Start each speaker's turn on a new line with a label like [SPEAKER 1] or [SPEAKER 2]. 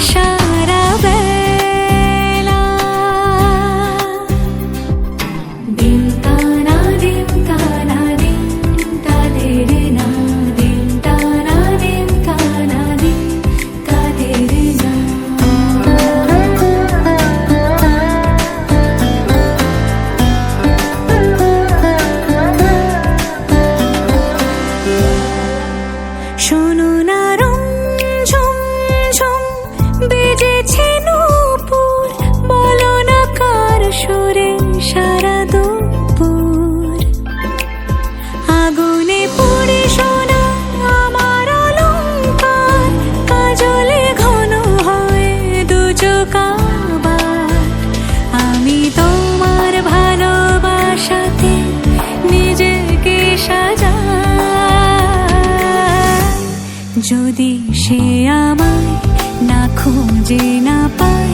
[SPEAKER 1] সারা বেলা। দিন টানা দিন টানা দিন কাদের না, দিন টানা দিন টানা দিন কাদের না। শোনো না রুমঝুম ঝুম বেজেছে নূপুর, বলো না কার সুরে সারা দুপুর। আগুনে পুড়ে সোনা আমার অলংকার, কাজলে ঘন হয় দু চোখ আবার। আমি তোমার ভালোবাসাতে নিজেকে সাজাই, যদি সে আমায় না খুঁজে না পায়